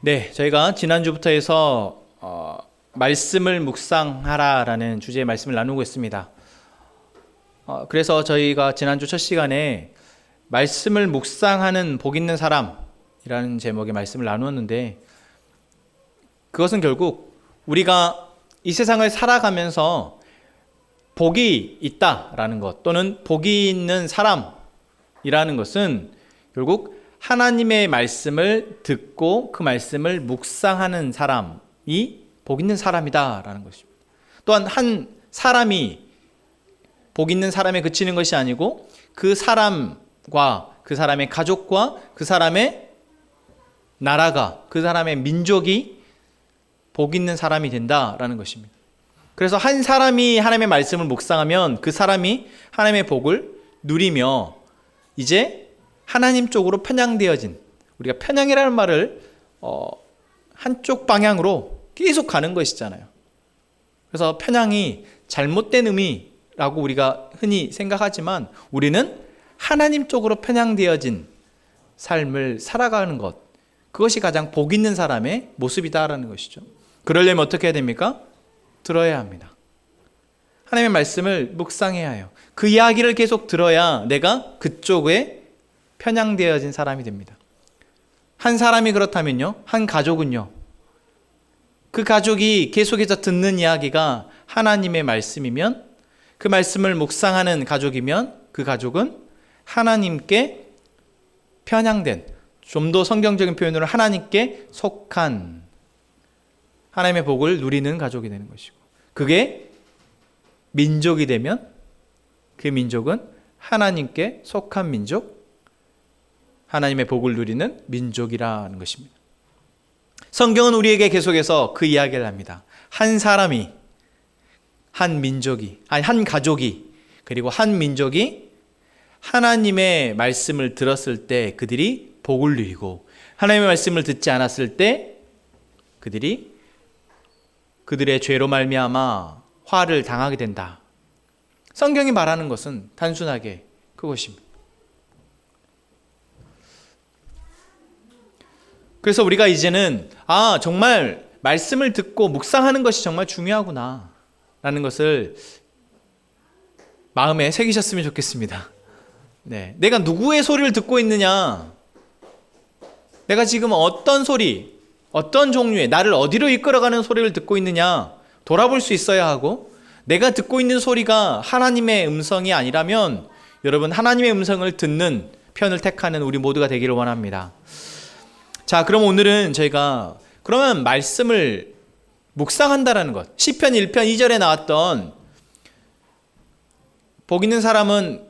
네, 저희가 지난주부터 해서 말씀을 묵상하라라는 주제의 말씀을 나누고 있습니다. 그래서 저희가 지난주 첫 시간에 말씀을 묵상하는 복 있는 사람이라는 제목의 말씀을 나누었는데, 그것은 결국 우리가 이 세상을 살아가면서 복이 있다라는 것, 또는 복이 있는 사람이라는 것은 결국 하나님의 말씀을 듣고 그 말씀을 묵상하는 사람이 복 있는 사람이다라는 것입니다. 또한 한 사람이 복 있는 사람에 그치는 것이 아니고 그 사람과 그 사람의 가족과 그 사람의 나라가, 그 사람의 민족이 복 있는 사람이 된다라는 것입니다. 그래서 한 사람이 하나님의 말씀을 묵상하면 그 사람이 하나님의 복을 누리며 이제 하나님 쪽으로 편향되어진, 우리가 편향이라는 말을 한쪽 방향으로 계속 가는 것이잖아요. 그래서 편향이 잘못된 의미라고 우리가 흔히 생각하지만, 우리는 하나님 쪽으로 편향되어진 삶을 살아가는 것, 그것이 가장 복 있는 사람의 모습이다라는 것이죠. 그러려면 어떻게 해야 됩니까? 들어야 합니다. 하나님의 말씀을 묵상해야 해요. 그 이야기를 계속 들어야 내가 그쪽에 편향되어진 사람이 됩니다. 한 사람이 그렇다면요, 한 가족은요, 그 가족이 계속해서 듣는 이야기가 하나님의 말씀이면, 그 말씀을 묵상하는 가족이면 그 가족은 하나님께 편향된, 좀 더 성경적인 표현으로 하나님께 속한 하나님의 복을 누리는 가족이 되는 것이고, 그게 민족이 되면 그 민족은 하나님께 속한 민족, 하나님의 복을 누리는 민족이라는 것입니다. 성경은 우리에게 계속해서 그 이야기를 합니다. 한 사람이, 한 민족이, 한 가족이, 그리고 한 민족이 하나님의 말씀을 들었을 때 그들이 복을 누리고, 하나님의 말씀을 듣지 않았을 때 그들이 그들의 죄로 말미암아 화를 당하게 된다. 성경이 말하는 것은 단순하게 그것입니다. 그래서 우리가 이제는 정말 말씀을 듣고 묵상하는 것이 정말 중요하구나 라는 것을 마음에 새기셨으면 좋겠습니다. 네, 내가 누구의 소리를 듣고 있느냐, 내가 지금 어떤 소리, 어떤 종류의, 나를 어디로 이끌어가는 소리를 듣고 있느냐 돌아볼 수 있어야 하고, 내가 듣고 있는 소리가 하나님의 음성이 아니라면 여러분, 하나님의 음성을 듣는 편을 택하는 우리 모두가 되기를 원합니다. 자, 그럼 오늘은 저희가 그러면 말씀을 묵상한다라는 것, 시편 1편 2절에 나왔던 복 있는 사람은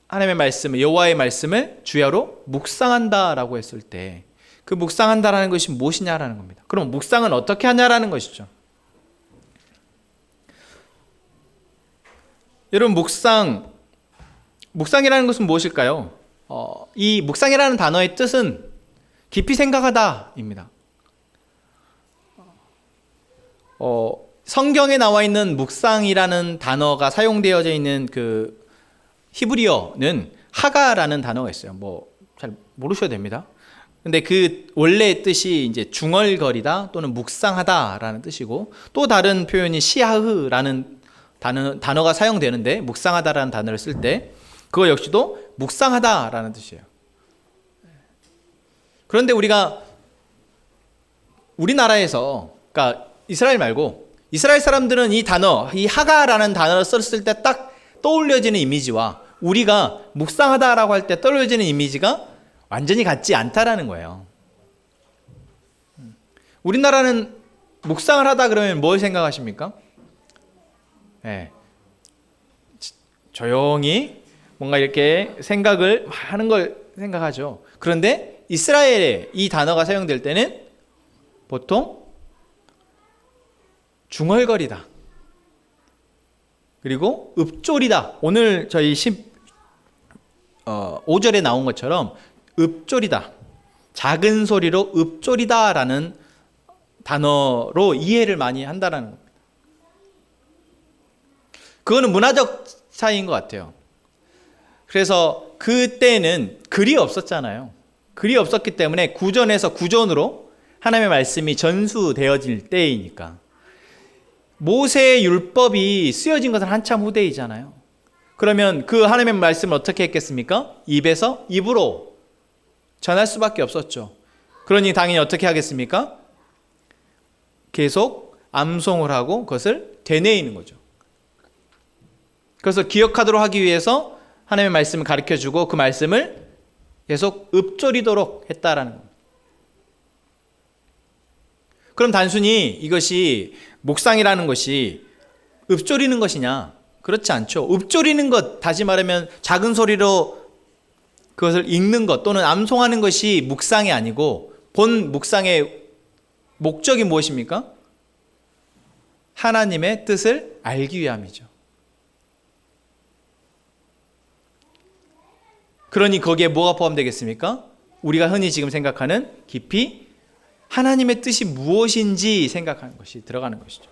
하나님의 말씀을, 여호와의 말씀을 주야로 묵상한다라고 했을 때, 그 묵상한다라는 것이 무엇이냐라는 겁니다. 그럼 묵상은 어떻게 하냐라는 것이죠. 여러분, 묵상이라는 것은 무엇일까요? 이 묵상이라는 단어의 뜻은 깊이 생각하다입니다. 성경에 나와 있는 묵상이라는 단어가 사용되어져 있는 그 히브리어는 하가라는 단어가 있어요. 잘 모르셔도 됩니다. 근데 그 원래의 뜻이 이제 중얼거리다 또는 묵상하다라는 뜻이고, 또 다른 표현이 시하흐라는 단어가 사용되는데, 묵상하다라는 단어를 쓸 때 그거 역시도 묵상하다라는 뜻이에요. 그런데 우리나라에서, 그러니까 이스라엘 말고 이스라엘 사람들은 이 단어, 이 하가라는 단어를 썼을 때 딱 떠올려지는 이미지와 우리가 묵상하다라고 할 때 떠올려지는 이미지가 완전히 같지 않다라는 거예요. 우리나라는 묵상을 하다 그러면 뭘 생각하십니까? 네. 조용히 뭔가 이렇게 생각을 하는 걸 생각하죠. 그런데 이스라엘에 이 단어가 사용될 때는 보통 중얼거리다, 그리고 읊조리다. 오늘 저희 5절에 나온 것처럼 읊조리다, 작은 소리로 읊조리다라는 단어로 이해를 많이 한다는 겁니다. 그거는 문화적 차이인 것 같아요. 그래서 그때는 글이 없었잖아요. 글이 없었기 때문에 구전에서 구전으로 하나님의 말씀이 전수되어질 때이니까. 모세의 율법이 쓰여진 것은 한참 후대이잖아요. 그러면 그 하나님의 말씀을 어떻게 했겠습니까? 입에서 입으로 전할 수밖에 없었죠. 그러니 당연히 어떻게 하겠습니까? 계속 암송을 하고 그것을 되뇌이는 거죠. 그래서 기억하도록 하기 위해서 하나님의 말씀을 가르쳐주고 그 말씀을 계속 읊조리도록 했다라는 겁니다. 그럼 단순히 이것이 묵상이라는 것이 읊조리는 것이냐? 그렇지 않죠. 읊조리는 것, 다시 말하면 작은 소리로 그것을 읽는 것 또는 암송하는 것이 묵상이 아니고 본 묵상의 목적이 무엇입니까? 하나님의 뜻을 알기 위함이죠. 그러니 거기에 뭐가 포함되겠습니까? 우리가 흔히 지금 생각하는 깊이 하나님의 뜻이 무엇인지 생각하는 것이 들어가는 것이죠.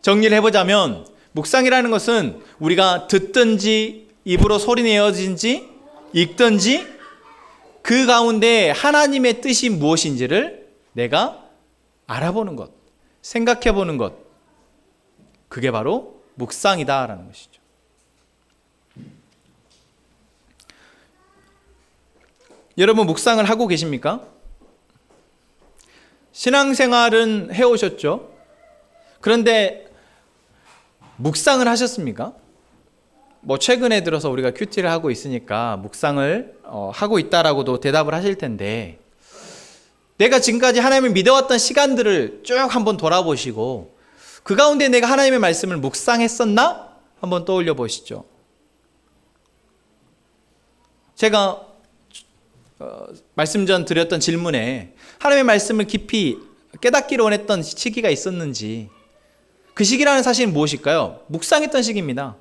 정리를 해보자면 묵상이라는 것은 우리가 듣든지 입으로 소리내어진지 읽든지 그 가운데 하나님의 뜻이 무엇인지를 내가 알아보는 것, 생각해보는 것, 그게 바로 묵상이다라는 것이죠. 여러분 묵상을 하고 계십니까? 신앙생활은 해오셨죠? 그런데 묵상을 하셨습니까? 뭐 최근에 들어서 우리가 큐티를 하고 있으니까 묵상을 하고 있다라고도 대답을 하실 텐데 내가 지금까지 하나님을 믿어왔던 시간들을 쭉 한번 돌아보시고 그 가운데 내가 하나님의 말씀을 묵상했었나? 한번 떠올려 보시죠. 제가 말씀 전 드렸던 질문에 하나님의 말씀을 깊이 깨닫기를 원했던 시기가 있었는지 그 시기라는 사실은 무엇일까요? 묵상했던 시기입니다.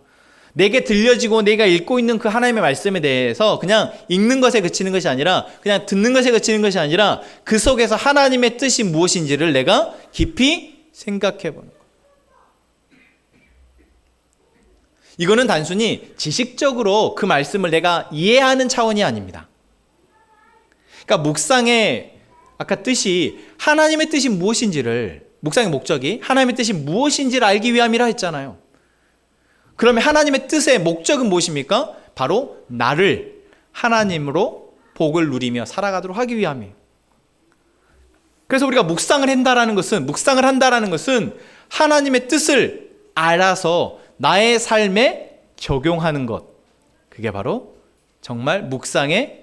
내게 들려지고 내가 읽고 있는 그 하나님의 말씀에 대해서 그냥 읽는 것에 그치는 것이 아니라 그냥 듣는 것에 그치는 것이 아니라 그 속에서 하나님의 뜻이 무엇인지를 내가 깊이 생각해 보는 것. 이거는 단순히 지식적으로 그 말씀을 내가 이해하는 차원이 아닙니다. 그러니까 묵상의 아까 뜻이 하나님의 뜻이 무엇인지를 묵상의 목적이 하나님의 뜻이 무엇인지를 알기 위함이라 했잖아요. 그러면 하나님의 뜻의 목적은 무엇입니까? 바로 나를 하나님으로 복을 누리며 살아가도록 하기 위함이에요. 그래서 우리가 묵상을 한다라는 것은 하나님의 뜻을 알아서 나의 삶에 적용하는 것. 그게 바로 정말 묵상의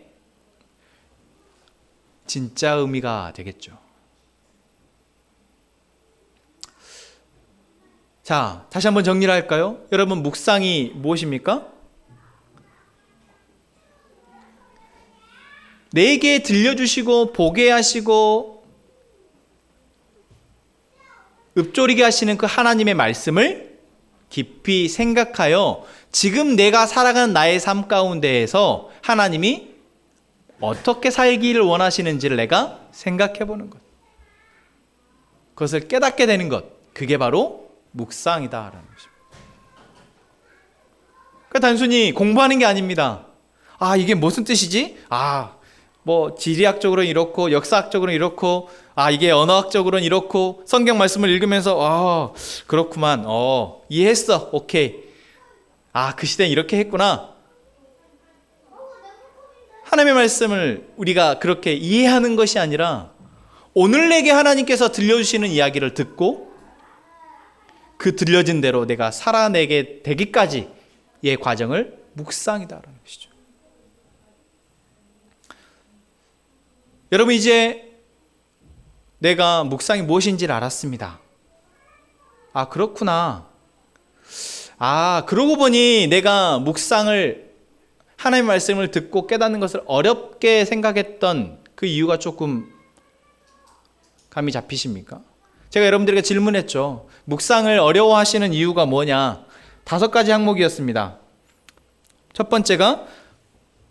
진짜 의미가 되겠죠. 자, 다시 한번 정리를 할까요? 여러분, 묵상이 무엇입니까? 내게 들려주시고 보게 하시고 읊조리게 하시는 그 하나님의 말씀을 깊이 생각하여 지금 내가 살아가는 나의 삶 가운데에서 하나님이 어떻게 살기를 원하시는지를 내가 생각해 보는 것. 그것을 깨닫게 되는 것. 그게 바로 묵상이다라는 것입니다. 그러니까 단순히 공부하는 게 아닙니다. 아, 이게 무슨 뜻이지? 아, 뭐 지리학적으로는 이렇고 역사학적으로는 이렇고 이게 언어학적으로는 이렇고 성경 말씀을 읽으면서 그렇구만. 이해했어. 오케이. 그 시대는 이렇게 했구나. 하나님의 말씀을 우리가 그렇게 이해하는 것이 아니라 오늘 내게 하나님께서 들려주시는 이야기를 듣고 그 들려진 대로 내가 살아내게 되기까지의 과정을 묵상이다라는 것이죠. 여러분, 이제 내가 묵상이 무엇인지를 알았습니다. 그렇구나. 그러고 보니 내가 묵상을 하나님의 말씀을 듣고 깨닫는 것을 어렵게 생각했던 그 이유가 조금 감이 잡히십니까? 제가 여러분들에게 질문했죠. 묵상을 어려워하시는 이유가 뭐냐? 5가지 항목이었습니다. 첫 번째가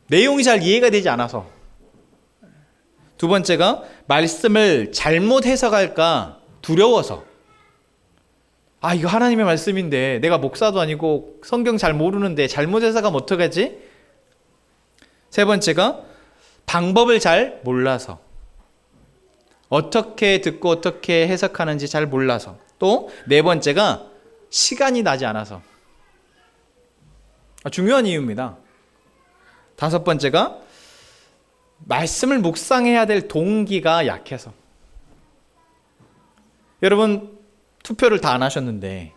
내용이 잘 이해가 되지 않아서. 두 번째가 말씀을 잘못 해석할까 두려워서. 이거 하나님의 말씀인데 내가 목사도 아니고 성경 잘 모르는데 잘못 해석하면 어떡하지? 세 번째가 방법을 잘 몰라서, 어떻게 듣고 어떻게 해석하는지 잘 몰라서, 또 네 번째가 시간이 나지 않아서. 중요한 이유입니다. 다섯 번째가 말씀을 묵상해야 될 동기가 약해서. 여러분 투표를 다 안 하셨는데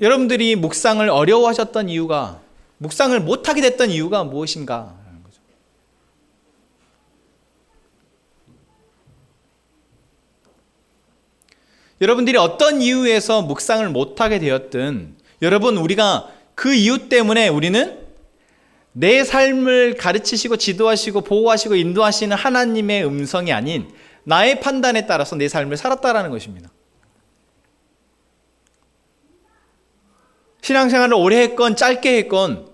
여러분들이 묵상을 어려워하셨던 이유가, 묵상을 못하게 됐던 이유가 무엇인가 하는 거죠. 여러분들이 어떤 이유에서 묵상을 못하게 되었든, 여러분 우리가 그 이유 때문에 우리는 내 삶을 가르치시고 지도하시고 보호하시고 인도하시는 하나님의 음성이 아닌 나의 판단에 따라서 내 삶을 살았다라는 것입니다. 신앙생활을 오래 했건 짧게 했건,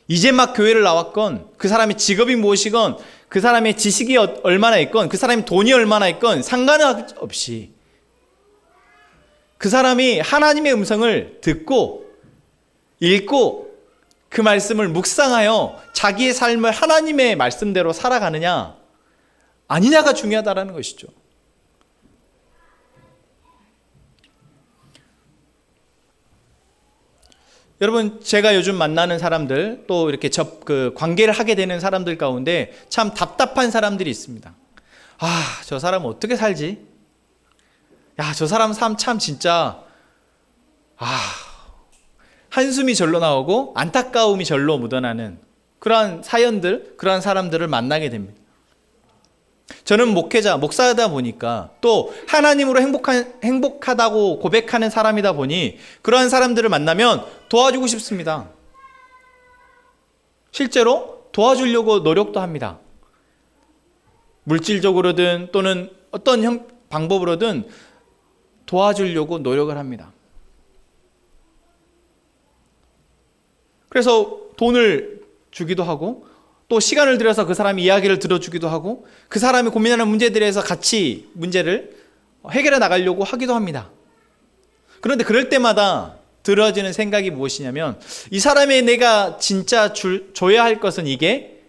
이제 막 교회를 나왔건, 그 사람의 직업이 무엇이건, 그 사람의 지식이 얼마나 있건, 그 사람의 돈이 얼마나 있건 상관없이 그 사람이 하나님의 음성을 듣고 읽고 그 말씀을 묵상하여 자기의 삶을 하나님의 말씀대로 살아가느냐 아니냐가 중요하다는 것이죠. 여러분, 제가 요즘 만나는 사람들, 또 이렇게 관계를 하게 되는 사람들 가운데 참 답답한 사람들이 있습니다. 저 사람은 어떻게 살지? 저 사람 삶 참 진짜 한숨이 절로 나오고 안타까움이 절로 묻어나는 그러한 사연들, 그러한 사람들을 만나게 됩니다. 저는 목사다 보니까, 또 하나님으로 행복하다고 고백하는 사람이다 보니 그러한 사람들을 만나면 도와주고 싶습니다. 실제로 도와주려고 노력도 합니다. 물질적으로든 또는 어떤 방법으로든 도와주려고 노력을 합니다. 그래서 돈을 주기도 하고, 또 시간을 들여서 그 사람의 이야기를 들어주기도 하고, 그 사람이 고민하는 문제들에 대해서 같이 문제를 해결해 나가려고 하기도 합니다. 그런데 그럴 때마다 들어지는 생각이 무엇이냐면, 이 사람의 내가 진짜 줘야 할 것은 이게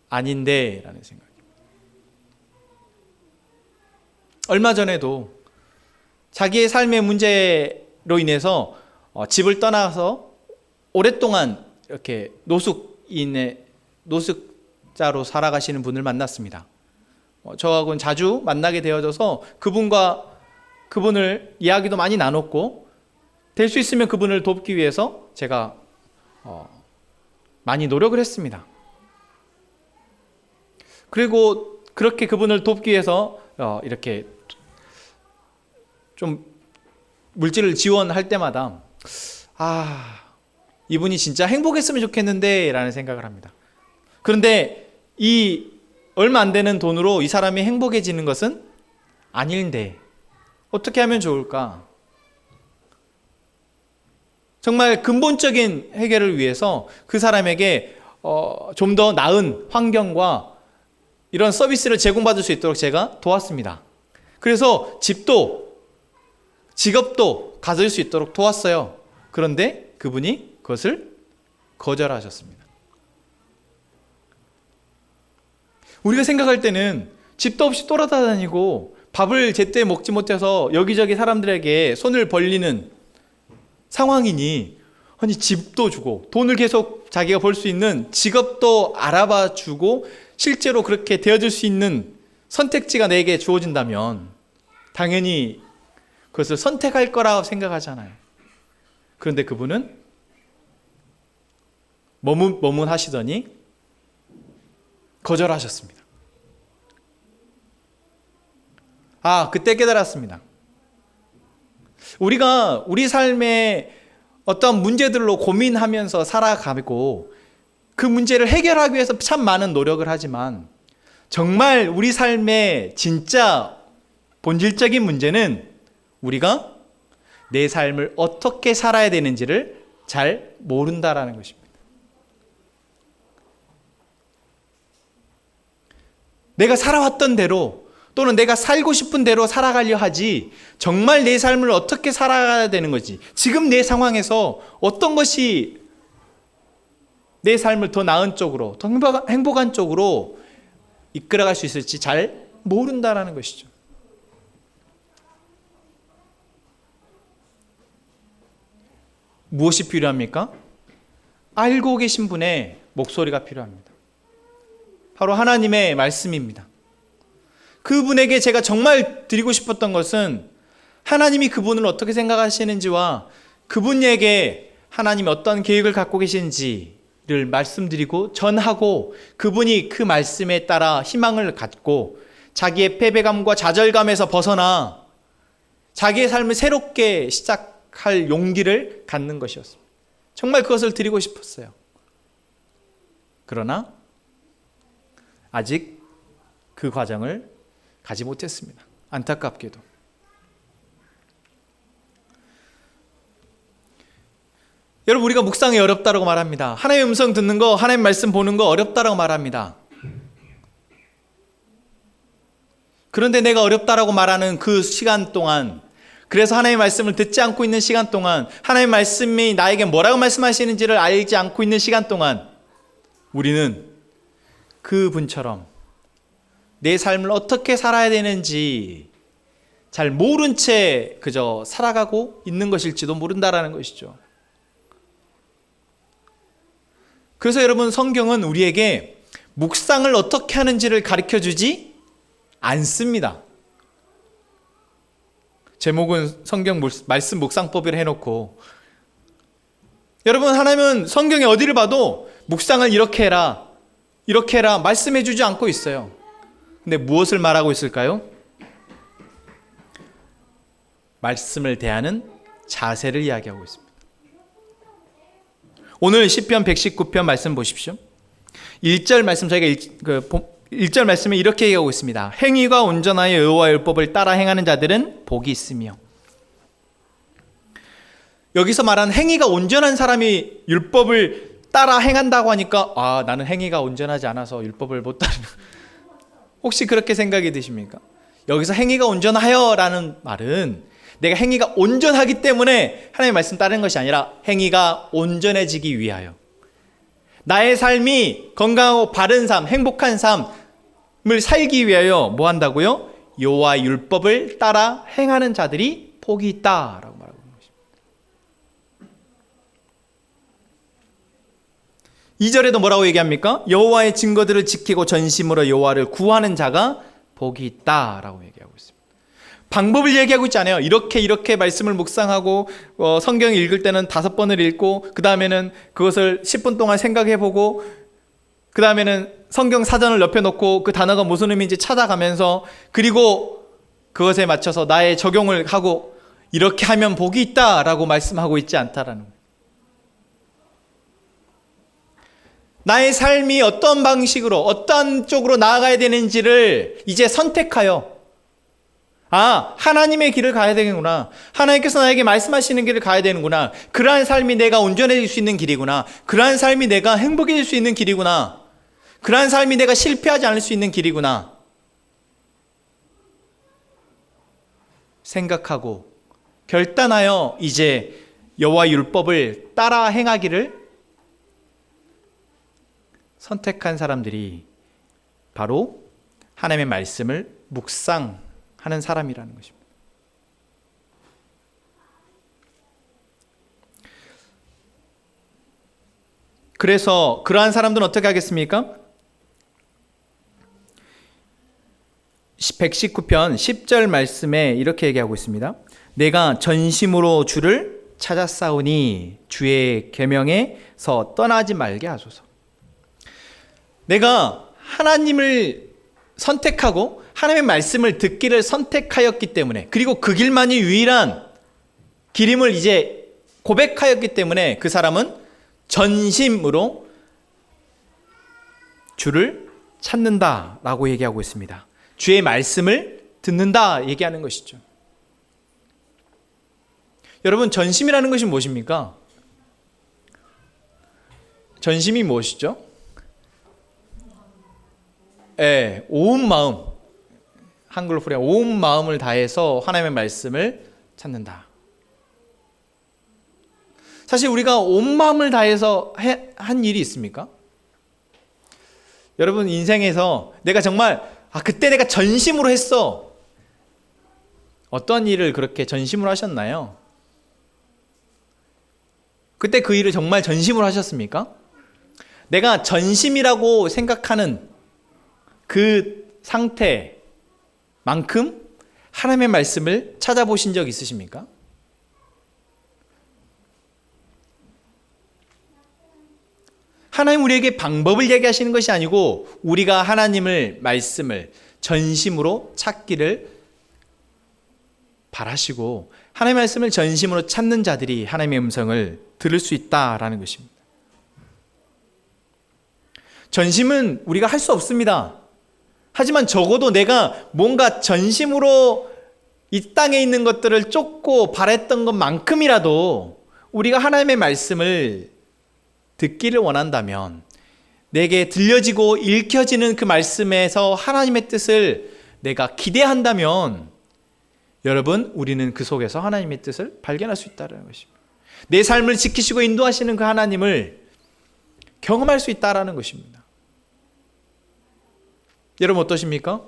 아닌데 라는 생각입니다. 얼마 전에도 자기의 삶의 문제로 인해서 집을 떠나서 오랫동안 이렇게 노숙자로 살아가시는 분을 만났습니다. 저하고는 자주 만나게 되어져서 그분을 이야기도 많이 나눴고, 될 수 있으면 그분을 돕기 위해서 제가 많이 노력을 했습니다. 그리고 그렇게 그분을 돕기 위해서 이렇게 좀 물질을 지원할 때마다 이분이 진짜 행복했으면 좋겠는데 라는 생각을 합니다. 그런데 이 얼마 안 되는 돈으로 이 사람이 행복해지는 것은 아닌데 어떻게 하면 좋을까? 정말 근본적인 해결을 위해서 그 사람에게 좀 더 나은 환경과 이런 서비스를 제공받을 수 있도록 제가 도왔습니다. 그래서 집도 직업도 가질 수 있도록 도왔어요. 그런데 그분이 그것을 거절하셨습니다. 우리가 생각할 때는 집도 없이 돌아다니고 밥을 제때 먹지 못해서 여기저기 사람들에게 손을 벌리는 상황이니, 아니 집도 주고 돈을 계속 자기가 벌 수 있는 직업도 알아봐 주고 실제로 그렇게 되어줄 수 있는 선택지가 내게 주어진다면 당연히 그것을 선택할 거라고 생각하잖아요. 그런데 그분은 머뭇머뭇하시더니 거절하셨습니다. 그때 깨달았습니다. 우리가 우리 삶에 어떤 문제들로 고민하면서 살아가고 그 문제를 해결하기 위해서 참 많은 노력을 하지만, 정말 우리 삶의 진짜 본질적인 문제는 우리가 내 삶을 어떻게 살아야 되는지를 잘 모른다라는 것입니다. 내가 살아왔던 대로 또는 내가 살고 싶은 대로 살아가려 하지, 정말 내 삶을 어떻게 살아가야 되는 거지, 지금 내 상황에서 어떤 것이 내 삶을 더 나은 쪽으로, 더 행복한 쪽으로 이끌어갈 수 있을지 잘 모른다라는 것이죠. 무엇이 필요합니까? 알고 계신 분의 목소리가 필요합니다. 바로 하나님의 말씀입니다. 그분에게 제가 정말 드리고 싶었던 것은 하나님이 그분을 어떻게 생각하시는지와 그분에게 하나님이 어떤 계획을 갖고 계신지를 말씀드리고 전하고, 그분이 그 말씀에 따라 희망을 갖고 자기의 패배감과 좌절감에서 벗어나 자기의 삶을 새롭게 시작할 용기를 갖는 것이었습니다. 정말 그것을 드리고 싶었어요. 그러나 아직 그 과정을 가지 못했습니다. 안타깝게도. 여러분, 우리가 묵상이 어렵다고 말합니다. 하나님의 음성 듣는 거, 하나님의 말씀 보는 거 어렵다고 말합니다. 그런데 내가 어렵다고 말하는 그 시간 동안, 그래서 하나님의 말씀을 듣지 않고 있는 시간 동안, 하나님의 말씀이 나에게 뭐라고 말씀하시는지를 알지 않고 있는 시간 동안, 우리는 그분처럼 내 삶을 어떻게 살아야 되는지 잘 모른 채 그저 살아가고 있는 것일지도 모른다라는 것이죠. 그래서 여러분, 성경은 우리에게 묵상을 어떻게 하는지를 가르쳐주지 않습니다. 제목은 성경 말씀 묵상법이라 해놓고, 여러분, 하나님은 성경에 어디를 봐도 묵상을 이렇게 해라, 이렇게 해라 말씀해주지 않고 있어요. 근데 무엇을 말하고 있을까요? 말씀을 대하는 자세를 이야기하고 있습니다. 오늘 시편 119편 말씀 보십시오. 1절 말씀, 저희가 1절 말씀에 이렇게 얘기하고 있습니다. 행위가 온전하여 여호와의 율법을 따라 행하는 자들은 복이 있으며. 여기서 말하는 행위가 온전한 사람이 율법을 따라 행한다고 하니까, 나는 행위가 온전하지 않아서 율법을 못 따르는, 혹시 그렇게 생각이 드십니까? 여기서 행위가 온전하여 라는 말은 내가 행위가 온전하기 때문에 하나님의 말씀 따르는 것이 아니라 행위가 온전해지기 위하여, 나의 삶이 건강하고 바른 삶, 행복한 삶을 살기 위하여 뭐 한다고요? 여호와의 율법을 따라 행하는 자들이 복이 있다라고 말하고 있는 것입니다. 2절에도 뭐라고 얘기합니까? 여호와의 증거들을 지키고 전심으로 여호와를 구하는 자가 복이 있다라고 얘기하고 있습니다. 방법을 얘기하고 있지 않아요. 이렇게 말씀을 묵상하고 성경 읽을 때는 5번을 읽고, 그 다음에는 그것을 10분 동안 생각해보고, 그 다음에는 성경 사전을 옆에 놓고 그 단어가 무슨 의미인지 찾아가면서, 그리고 그것에 맞춰서 나의 적용을 하고, 이렇게 하면 복이 있다라고 말씀하고 있지 않다라는 거예요. 나의 삶이 어떤 방식으로, 어떤 쪽으로 나아가야 되는지를 이제 선택하여, 하나님의 길을 가야 되는구나, 하나님께서 나에게 말씀하시는 길을 가야 되는구나, 그러한 삶이 내가 온전해질 수 있는 길이구나, 그러한 삶이 내가 행복해질 수 있는 길이구나, 그러한 삶이 내가 실패하지 않을 수 있는 길이구나 생각하고 결단하여 이제 여호와 율법을 따라 행하기를 선택한 사람들이 바로 하나님의 말씀을 묵상하는 사람이라는 것입니다. 그래서 그러한 사람들은 어떻게 하겠습니까? 119편 10절 말씀에 이렇게 얘기하고 있습니다. 내가 전심으로 주를 찾았사오니 주의 계명에서 떠나지 말게 하소서. 내가 하나님을 선택하고 하나님의 말씀을 듣기를 선택하였기 때문에, 그리고 그 길만이 유일한 길임을 이제 고백하였기 때문에 그 사람은 전심으로 주를 찾는다라고 얘기하고 있습니다. 주의 말씀을 듣는다 얘기하는 것이죠. 여러분, 전심이라는 것이 무엇입니까? 전심이 무엇이죠? 온 마음, 한글로 풀이야 온 마음을 다해서 하나님의 말씀을 찾는다. 사실 우리가 온 마음을 다해서 한 일이 있습니까? 여러분 인생에서 내가 정말 그때 내가 전심으로 했어. 어떤 일을 그렇게 전심으로 하셨나요? 그때 그 일을 정말 전심으로 하셨습니까? 내가 전심이라고 생각하는 그 상태만큼 하나님의 말씀을 찾아보신 적 있으십니까? 하나님 우리에게 방법을 얘기하시는 것이 아니고 우리가 하나님을 말씀을 전심으로 찾기를 바라시고 하나님의 말씀을 전심으로 찾는 자들이 하나님의 음성을 들을 수 있다라는 것입니다. 전심은 우리가 할 수 없습니다. 하지만 적어도 내가 뭔가 전심으로 이 땅에 있는 것들을 쫓고 바랬던 것만큼이라도 우리가 하나님의 말씀을 듣기를 원한다면 내게 들려지고 읽혀지는 그 말씀에서 하나님의 뜻을 내가 기대한다면 여러분 우리는 그 속에서 하나님의 뜻을 발견할 수 있다는 것입니다. 내 삶을 지키시고 인도하시는 그 하나님을 경험할 수 있다는 것입니다. 여러분 어떠십니까?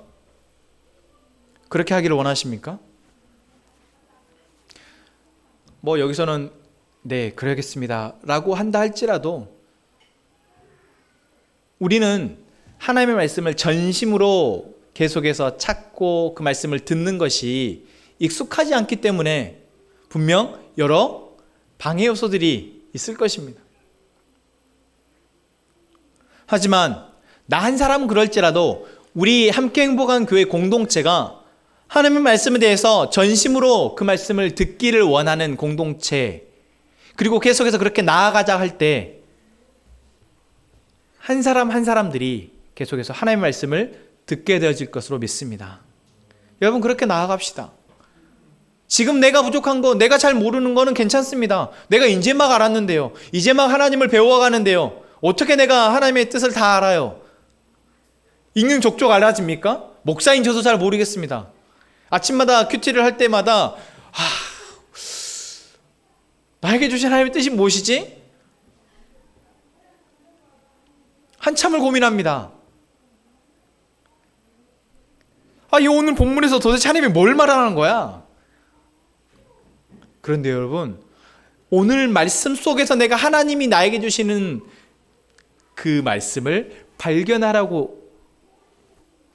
그렇게 하기를 원하십니까? 여기서는 네 그러겠습니다 라고 한다 할지라도 우리는 하나님의 말씀을 전심으로 계속해서 찾고 그 말씀을 듣는 것이 익숙하지 않기 때문에 분명 여러 방해 요소들이 있을 것입니다. 하지만 나 한 사람은 그럴지라도 우리 함께 행복한 교회 공동체가 하나님의 말씀에 대해서 전심으로 그 말씀을 듣기를 원하는 공동체, 그리고 계속해서 그렇게 나아가자 할 때 한 사람 한 사람들이 계속해서 하나님의 말씀을 듣게 되어질 것으로 믿습니다. 여러분 그렇게 나아갑시다. 지금 내가 부족한 거, 내가 잘 모르는 거는 괜찮습니다. 내가 이제 막 알았는데요. 이제 막 하나님을 배워가는데요. 어떻게 내가 하나님의 뜻을 다 알아요? 읽는 족족 알아집니까? 목사인 저도 잘 모르겠습니다. 아침마다 큐티를 할 때마다 나에게 주신 하나님의 뜻이 무엇이지? 한참을 고민합니다. 이 오늘 본문에서 도대체 하나님이 뭘 말하는 거야? 그런데 여러분 오늘 말씀 속에서 내가 하나님이 나에게 주시는 그 말씀을 발견하라고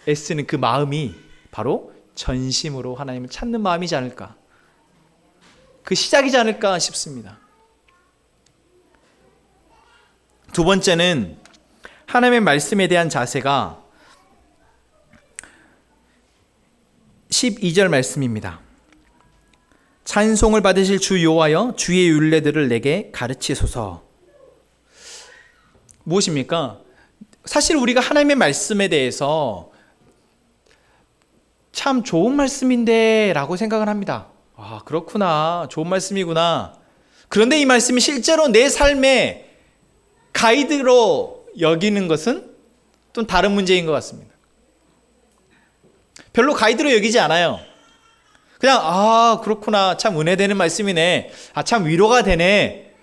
애쓰는 그 마음이 바로 전심으로 하나님을 찾는 마음이지 않을까, 그 시작이지 않을까 싶습니다. 두 번째는 하나님의 말씀에 대한 자세가 12절 말씀입니다. 찬송을 받으실 주 여호와여 주의 율례들을 내게 가르치소서. 무엇입니까? 사실 우리가 하나님의 말씀에 대해서 참 좋은 말씀인데 라고 생각을 합니다. 그렇구나, 좋은 말씀이구나. 그런데 이 말씀이 실제로 내 삶의 가이드로 여기는 것은 또 다른 문제인 것 같습니다. 별로 가이드로 여기지 않아요. 그냥 그렇구나, 참 은혜되는 말씀이네, 참 위로가 되네,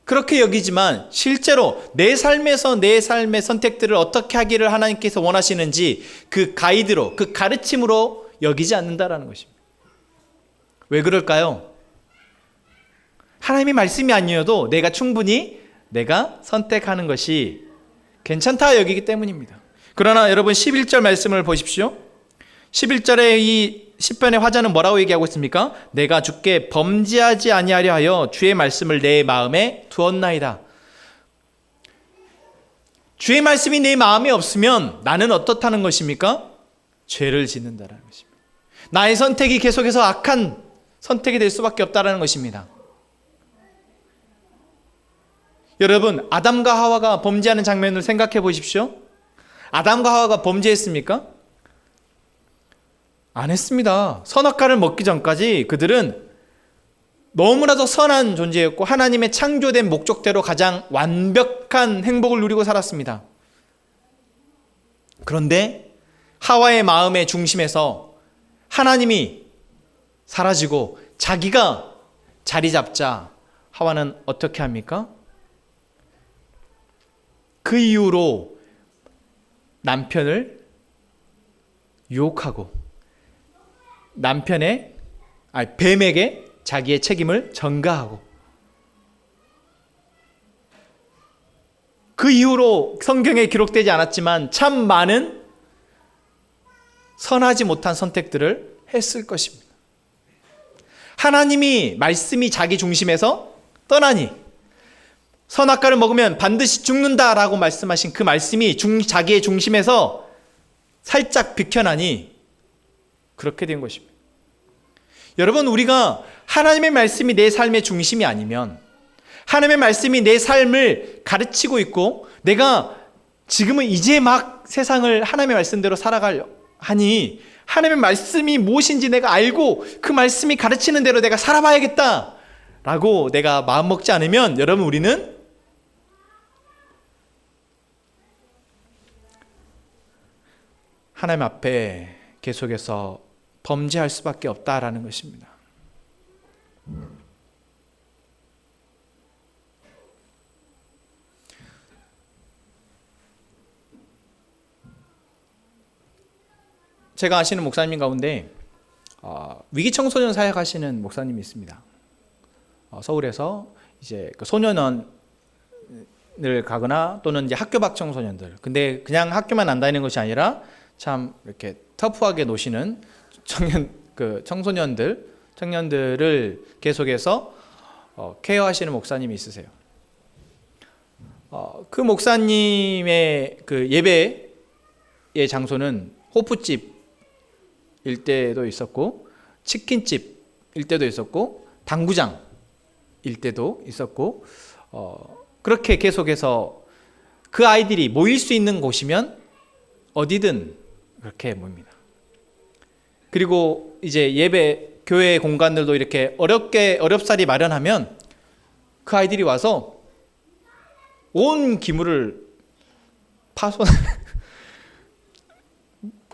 그렇게 여기지만 실제로 내 삶에서 내 삶의 선택들을 어떻게 하기를 하나님께서 원하시는지 그 가이드로, 그 가르침으로 여기지 않는다라는 것입니다. 왜 그럴까요? 하나님의 말씀이 아니어도 내가 충분히 내가 선택하는 것이 괜찮다 여기기 때문입니다. 그러나 여러분 11절 말씀을 보십시오. 11절에 이 시편의 화자는 뭐라고 얘기하고 있습니까? 내가 주께 범죄하지 아니하려 하여 주의 말씀을 내 마음에 두었나이다. 주의 말씀이 내 마음에 없으면 나는 어떻다는 것입니까? 죄를 짓는다는 것입니다. 나의 선택이 계속해서 악한 선택이 될 수밖에 없다는 것입니다. 여러분 아담과 하와가 범죄하는 장면을 생각해 보십시오. 아담과 하와가 범죄했습니까? 안 했습니다. 선악과를 먹기 전까지 그들은 너무나도 선한 존재였고 하나님의 창조된 목적대로 가장 완벽한 행복을 누리고 살았습니다. 그런데 하와의 마음의 중심에서 하나님이 사라지고 자기가 자리 잡자 하와는 어떻게 합니까? 그 이후로 남편을 유혹하고 뱀에게 자기의 책임을 전가하고, 그 이후로 성경에 기록되지 않았지만 참 많은 선하지 못한 선택들을 했을 것입니다. 하나님이 말씀이 자기 중심에서 떠나니, 선악과를 먹으면 반드시 죽는다라고 말씀하신 그 말씀이 자기의 중심에서 살짝 비켜나니 그렇게 된 것입니다. 여러분, 우리가 하나님의 말씀이 내 삶의 중심이 아니면, 하나님의 말씀이 내 삶을 가르치고 있고 내가 지금은 이제 막 세상을 하나님의 말씀대로 살아가려 하니, 하나님의 말씀이 무엇인지 내가 알고 그 말씀이 가르치는 대로 내가 살아봐야겠다 라고 내가 마음먹지 않으면, 여러분, 우리는 하나님 앞에 계속해서 범죄할 수밖에 없다라는 것입니다. 제가 아시는 목사님 가운데 위기청소년 사역하시는 목사님이 있습니다. 서울에서 이제 그 소년원을 가거나 또는 이제 학교 밖 청소년들, 근데 그냥 학교만 안 다니는 것이 아니라 참 이렇게 터프하게 노시는 청년들을 계속해서 케어하시는 목사님이 있으세요. 그 목사님의 그 예배의 장소는 호프집 일대도 있었고, 치킨집 일대도 있었고, 당구장 일대도 있었고, 그렇게 계속해서 그 아이들이 모일 수 있는 곳이면 어디든 그렇게 모입니다. 그리고 이제 예배 교회 공간들도 이렇게 어렵사리 마련하면 그 아이들이 와서 온 기물을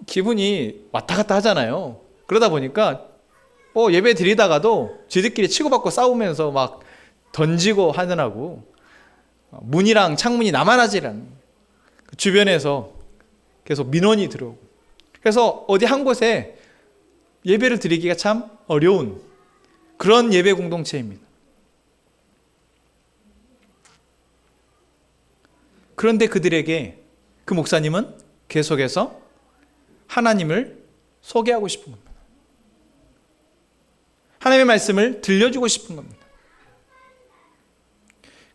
기분이 왔다 갔다 하잖아요. 그러다 보니까 예배 드리다가도 지들끼리 치고받고 싸우면서 막 던지고 하느라고 문이랑 창문이 나만하지라는, 주변에서 계속 민원이 들어오고, 그래서 어디 한 곳에 예배를 드리기가 참 어려운 그런 예배 공동체입니다. 그런데 그들에게 그 목사님은 계속해서 하나님을 소개하고 싶은 겁니다. 하나님의 말씀을 들려주고 싶은 겁니다.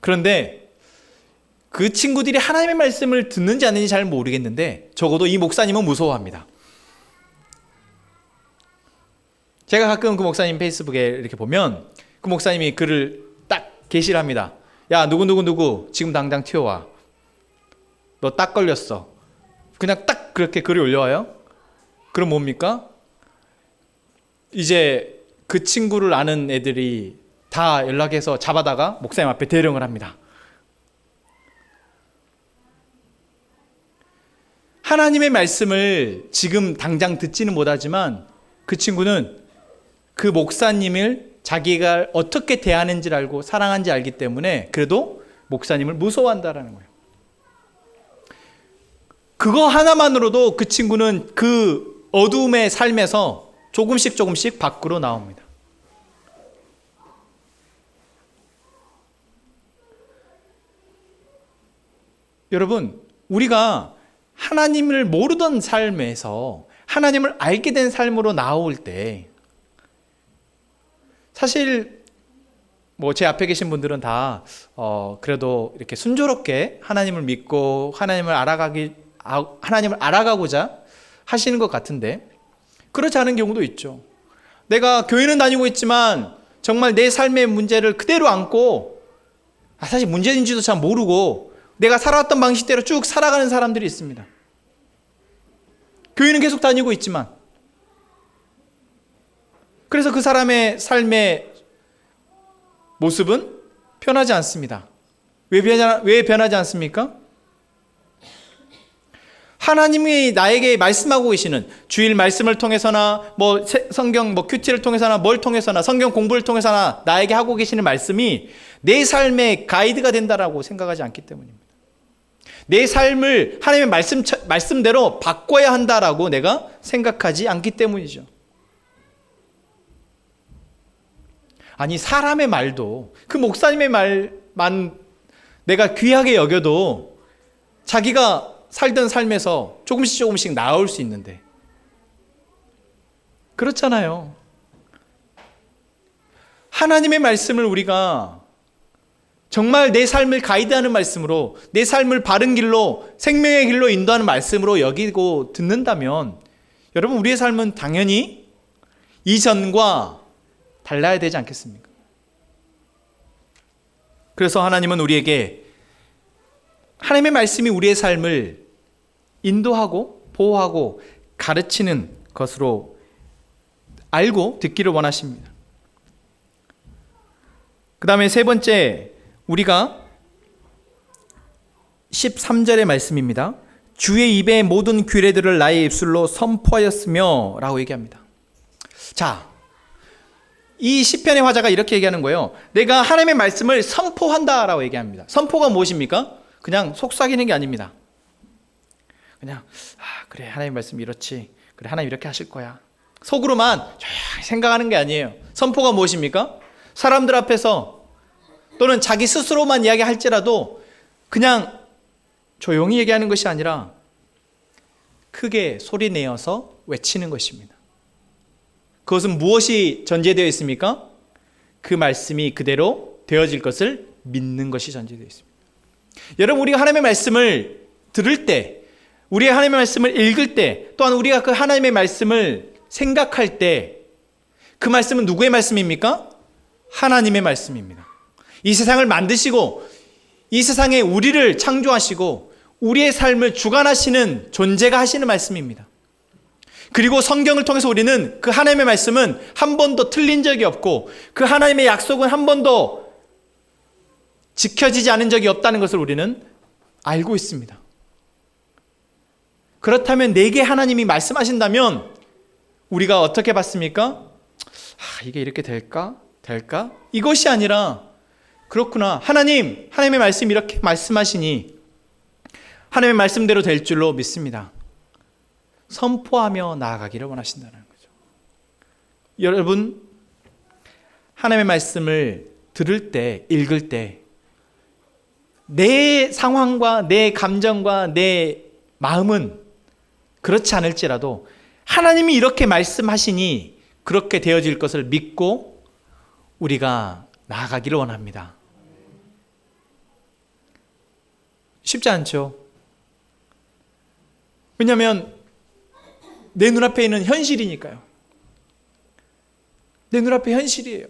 그런데 그 친구들이 하나님의 말씀을 듣는지 않는지 잘 모르겠는데 적어도 이 목사님은 무서워합니다. 제가 가끔 그 목사님 페이스북에 이렇게 보면 그 목사님이 글을 딱 게시를 합니다. 야, 누구 지금 당장 튀어와. 너 딱 걸렸어. 그냥 딱 그렇게 글을 올려와요. 그럼 뭡니까? 이제 그 친구를 아는 애들이 다 연락해서 잡아다가 목사님 앞에 대령을 합니다. 하나님의 말씀을 지금 당장 듣지는 못하지만 그 친구는 그 목사님을 자기가 어떻게 대하는지를 알고 사랑하는지 알기 때문에 그래도 목사님을 무서워한다라는 거예요. 그거 하나만으로도 그 친구는 그 어두움의 삶에서 조금씩 밖으로 나옵니다. 여러분, 우리가 하나님을 모르던 삶에서 하나님을 알게 된 삶으로 나올 때, 사실 제 앞에 계신 분들은 다 그래도 이렇게 순조롭게 하나님을 믿고 하나님을 알아가고자 하시는 것 같은데, 그렇지 않은 경우도 있죠. 내가 교회는 다니고 있지만 정말 내 삶의 문제를 그대로 안고 사실 문제인지도 잘 모르고 내가 살아왔던 방식대로 쭉 살아가는 사람들이 있습니다. 교회는 계속 다니고 있지만, 그래서 그 사람의 삶의 모습은 변하지 않습니다. 왜 변하지 않습니까? 하나님이 나에게 말씀하고 계시는 주일 말씀을 통해서나 성경 큐티를 통해서나 뭘 통해서나 성경 공부를 통해서나 나에게 하고 계시는 말씀이 내 삶의 가이드가 된다라고 생각하지 않기 때문입니다. 내 삶을 하나님의 말씀대로 바꿔야 한다라고 내가 생각하지 않기 때문이죠. 아니, 사람의 말도, 그 목사님의 말만 내가 귀하게 여겨도 자기가 살던 삶에서 조금씩 나아올 수 있는데, 그렇잖아요. 하나님의 말씀을 우리가 정말 내 삶을 가이드하는 말씀으로, 내 삶을 바른 길로, 생명의 길로 인도하는 말씀으로 여기고 듣는다면, 여러분, 우리의 삶은 당연히 이전과 달라야 되지 않겠습니까? 그래서 하나님은 우리에게 하나님의 말씀이 우리의 삶을 인도하고 보호하고 가르치는 것으로 알고 듣기를 원하십니다. 그 다음에 세 번째, 우리가 13절의 말씀입니다. 주의 입의 모든 규례들을 나의 입술로 선포하였으며 라고 얘기합니다. 자, 이 시편의 화자가 이렇게 얘기하는 거예요. 내가 하나님의 말씀을 선포한다라고 얘기합니다. 선포가 무엇입니까? 그냥 속삭이는 게 아닙니다. 그냥 그래, 하나님의 말씀 이렇지, 그래, 하나님 이렇게 하실 거야, 속으로만 조용히 생각하는 게 아니에요. 선포가 무엇입니까? 사람들 앞에서 또는 자기 스스로만 이야기할지라도 그냥 조용히 얘기하는 것이 아니라 크게 소리 내어서 외치는 것입니다. 그것은 무엇이 전제되어 있습니까? 그 말씀이 그대로 되어질 것을 믿는 것이 전제되어 있습니다. 여러분, 우리가 하나님의 말씀을 들을 때, 우리가 하나님의 말씀을 읽을 때, 또한 우리가 그 하나님의 말씀을 생각할 때, 그 말씀은 누구의 말씀입니까? 하나님의 말씀입니다. 이 세상을 만드시고 이 세상에 우리를 창조하시고 우리의 삶을 주관하시는 존재가 하시는 말씀입니다. 그리고 성경을 통해서 우리는 그 하나님의 말씀은 한 번도 틀린 적이 없고 그 하나님의 약속은 한 번도 지켜지지 않은 적이 없다는 것을 우리는 알고 있습니다. 그렇다면 내게 하나님이 말씀하신다면 우리가 어떻게 받습니까? 이게 이렇게 될까? 이것이 아니라, 그렇구나, 하나님의 말씀 이렇게 말씀하시니 하나님의 말씀대로 될 줄로 믿습니다. 선포하며 나아가기를 원하신다는 거죠. 여러분, 하나님의 말씀을 들을 때, 읽을 때 내 상황과 내 감정과 내 마음은 그렇지 않을지라도 하나님이 이렇게 말씀하시니 그렇게 되어질 것을 믿고 우리가 나아가기를 원합니다. 쉽지 않죠. 왜냐하면 내 눈앞에 있는 현실이니까요. 내 눈앞에 현실이에요.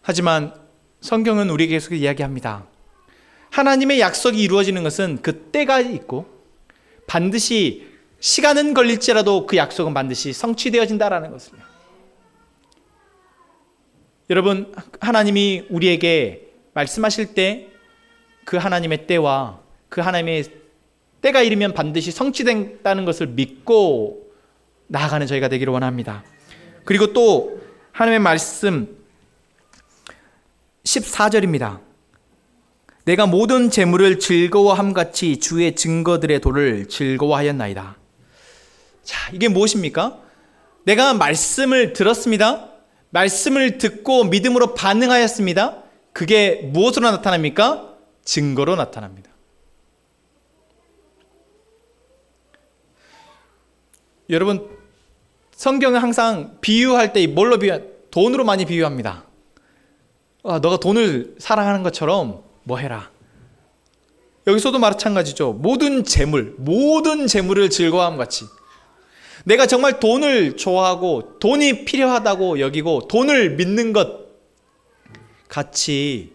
하지만 성경은 우리에게 계속 이야기합니다. 하나님의 약속이 이루어지는 것은 그 때가 있고 반드시 시간은 걸릴지라도 그 약속은 반드시 성취되어진다라는 것을요. 여러분, 하나님이 우리에게 말씀하실 때 그 하나님의 때와 그 하나님의 때가 이르면 반드시 성취된다는 것을 믿고 나아가는 저희가 되기를 원합니다. 그리고 또 하나님의 말씀 14절입니다. 내가 모든 재물을 즐거워함같이 주의 증거들의 도를 즐거워하였나이다. 자, 이게 무엇입니까? 내가 말씀을 들었습니다. 말씀을 듣고 믿음으로 반응하였습니다. 그게 무엇으로 나타납니까? 증거로 나타납니다. 여러분, 성경은 항상 비유할 때 뭘로 돈으로 많이 비유합니다. 너가 돈을 사랑하는 것처럼 뭐 해라. 여기서도 마찬가지죠. 모든 재물을 즐거워함 같이. 내가 정말 돈을 좋아하고 돈이 필요하다고 여기고 돈을 믿는 것 같이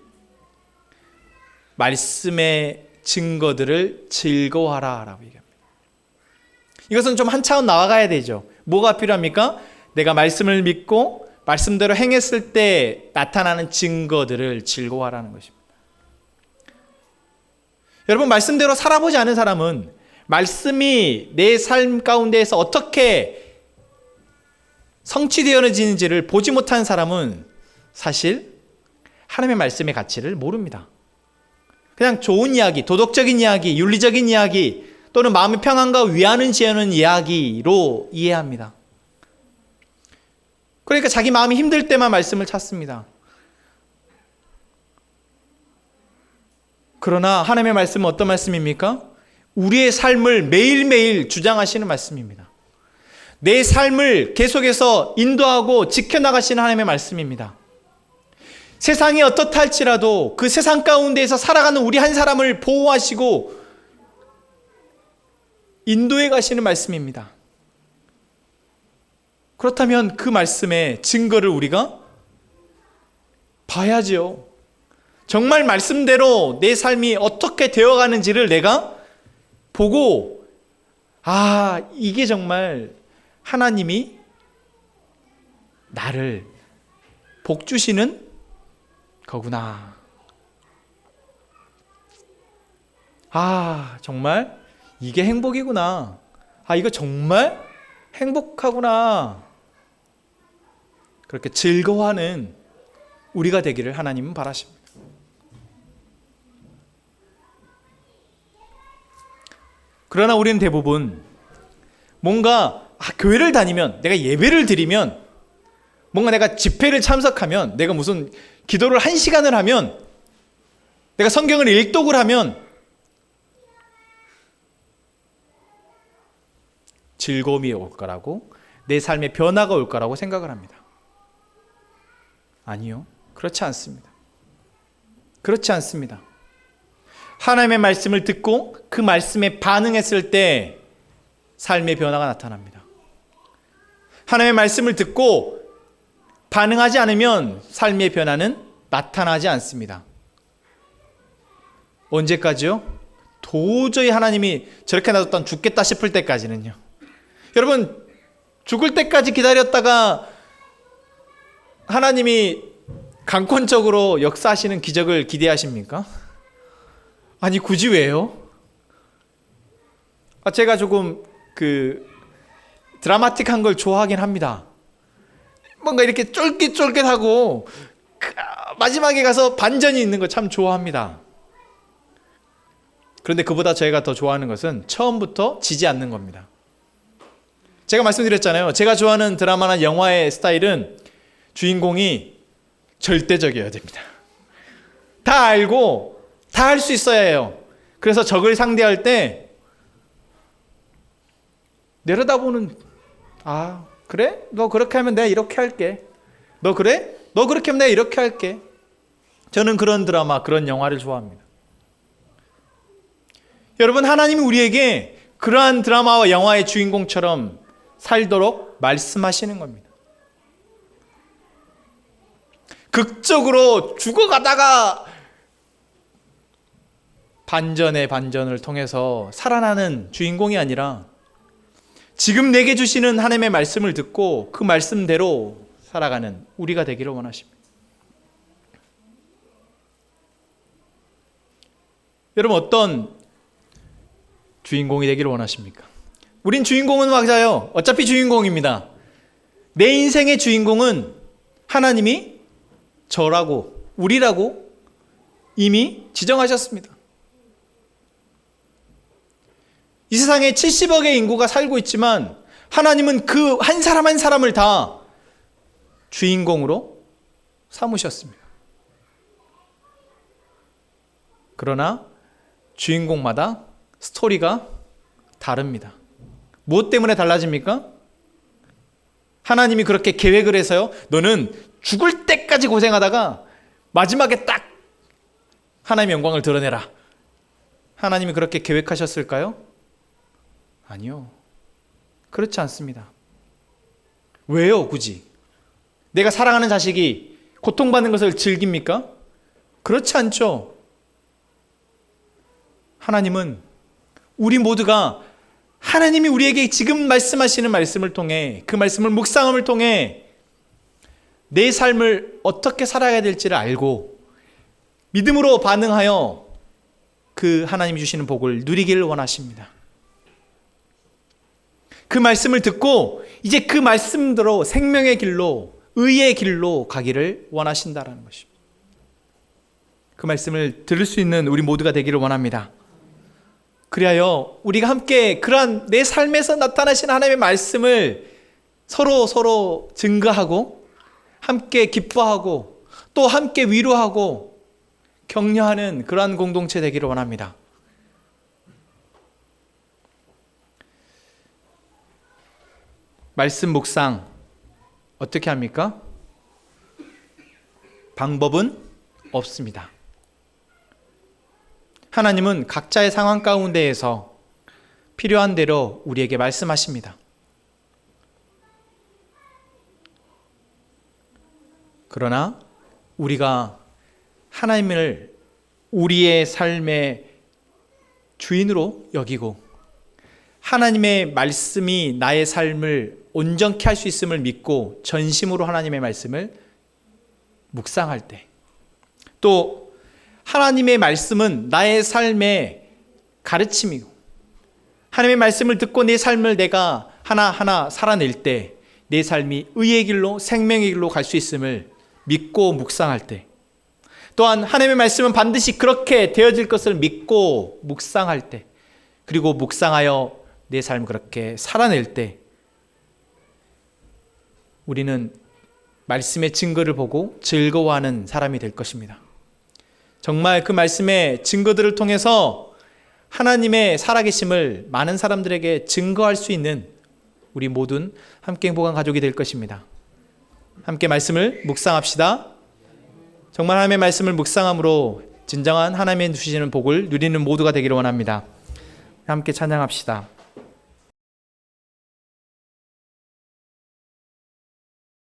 말씀의 증거들을 즐거워하라 라고 얘기합니다. 이것은 좀 한 차원 나아가야 되죠. 뭐가 필요합니까? 내가 말씀을 믿고 말씀대로 행했을 때 나타나는 증거들을 즐거워하라는 것입니다. 여러분, 말씀대로 살아보지 않은 사람은 말씀이 내 삶 가운데에서 어떻게 성취되어지는지를 보지 못한 사람은 사실 하나님의 말씀의 가치를 모릅니다. 그냥 좋은 이야기, 도덕적인 이야기, 윤리적인 이야기, 또는 마음의 평안과 위안을 지어는 이야기로 이해합니다. 그러니까 자기 마음이 힘들 때만 말씀을 찾습니다. 그러나 하나님의 말씀은 어떤 말씀입니까? 우리의 삶을 매일매일 주장하시는 말씀입니다. 내 삶을 계속해서 인도하고 지켜나가시는 하나님의 말씀입니다. 세상이 어떻다 할지라도 그 세상 가운데에서 살아가는 우리 한 사람을 보호하시고 인도해 가시는 말씀입니다. 그렇다면 그 말씀의 증거를 우리가 봐야죠. 정말 말씀대로 내 삶이 어떻게 되어가는지를 내가 보고, 이게 정말 하나님이 나를 복 주시는 거구나. 정말 이게 행복이구나. 이거 정말 행복하구나. 그렇게 즐거워하는 우리가 되기를 하나님은 바라십니다. 그러나 우리는 대부분 뭔가 교회를 다니면, 내가 예배를 드리면, 뭔가 내가 집회를 참석하면, 내가 무슨 기도를 1시간을 하면, 내가 성경을 일독을 하면 즐거움이 올 거라고, 내 삶에 변화가 올 거라고 생각을 합니다. 아니요, 그렇지 않습니다. 그렇지 않습니다. 하나님의 말씀을 듣고 그 말씀에 반응했을 때 삶의 변화가 나타납니다. 하나님의 말씀을 듣고 반응하지 않으면 삶의 변화는 나타나지 않습니다. 언제까지요? 도저히 하나님이 저렇게 놔뒀던 죽겠다 싶을 때까지는요. 여러분, 죽을 때까지 기다렸다가 하나님이 강권적으로 역사하시는 기적을 기대하십니까? 아니, 굳이 왜요? 제가 조금 드라마틱한 걸 좋아하긴 합니다. 뭔가 이렇게 쫄깃쫄깃하고 마지막에 가서 반전이 있는 거 참 좋아합니다. 그런데 그보다 저희가 더 좋아하는 것은 처음부터 지지 않는 겁니다. 제가 말씀드렸잖아요. 제가 좋아하는 드라마나 영화의 스타일은 주인공이 절대적이어야 됩니다. 다 알고 다 할 수 있어야 해요. 그래서 적을 상대할 때 내려다보는, 그래? 너 그렇게 하면 내가 이렇게 할게. 너 그래? 너 그렇게 하면 내가 이렇게 할게. 저는 그런 드라마, 그런 영화를 좋아합니다. 여러분, 하나님이 우리에게 그러한 드라마와 영화의 주인공처럼 살도록 말씀하시는 겁니다. 극적으로 죽어가다가 반전의 반전을 통해서 살아나는 주인공이 아니라 지금 내게 주시는 하나님의 말씀을 듣고 그 말씀대로 살아가는 우리가 되기를 원하십니다. 여러분, 어떤 주인공이 되기를 원하십니까? 우린 주인공은 맞아요. 어차피 주인공입니다. 내 인생의 주인공은 하나님이 저라고, 우리라고 이미 지정하셨습니다. 이 세상에 70억의 인구가 살고 있지만 하나님은 그 한 사람 한 사람을 다 주인공으로 삼으셨습니다. 그러나 주인공마다 스토리가 다릅니다. 무엇 때문에 달라집니까? 하나님이 그렇게 계획을 해서요. 너는 죽을 때까지 고생하다가 마지막에 딱 하나님의 영광을 드러내라. 하나님이 그렇게 계획하셨을까요? 아니요. 그렇지 않습니다. 왜요, 굳이? 내가 사랑하는 자식이 고통받는 것을 즐깁니까? 그렇지 않죠. 하나님은 우리 모두가 하나님이 우리에게 지금 말씀하시는 말씀을 통해, 그 말씀을 묵상함을 통해 내 삶을 어떻게 살아야 될지를 알고 믿음으로 반응하여 그 하나님이 주시는 복을 누리기를 원하십니다. 그 말씀을 듣고 이제 그 말씀대로 생명의 길로, 의의 길로 가기를 원하신다라는 것입니다. 그 말씀을 들을 수 있는 우리 모두가 되기를 원합니다. 그리하여 우리가 함께 그러한 내 삶에서 나타나신 하나님의 말씀을 서로 증거하고 함께 기뻐하고 또 함께 위로하고 격려하는 그러한 공동체 되기를 원합니다. 말씀 묵상 어떻게 합니까? 방법은 없습니다. 하나님은 각자의 상황 가운데에서 필요한 대로 우리에게 말씀하십니다. 그러나 우리가 하나님을 우리의 삶의 주인으로 여기고 하나님의 말씀이 나의 삶을 온전케 할 수 있음을 믿고 전심으로 하나님의 말씀을 묵상할 때, 또 하나님의 말씀은 나의 삶의 가르침이고 하나님의 말씀을 듣고 내 삶을 내가 하나하나 살아낼 때 내 삶이 의의 길로 생명의 길로 갈 수 있음을 믿고 묵상할 때, 또한 하나님의 말씀은 반드시 그렇게 되어질 것을 믿고 묵상할 때, 그리고 묵상하여 내 삶을 그렇게 살아낼 때 우리는 말씀의 증거를 보고 즐거워하는 사람이 될 것입니다. 정말 그 말씀의 증거들을 통해서 하나님의 살아계심을 많은 사람들에게 증거할 수 있는 우리 모든 함께 행복한 가족이 될 것입니다. 함께 말씀을 묵상합시다. 정말 하나님의 말씀을 묵상함으로 진정한 하나님의 주시는 복을 누리는 모두가 되기를 원합니다. 함께 찬양합시다.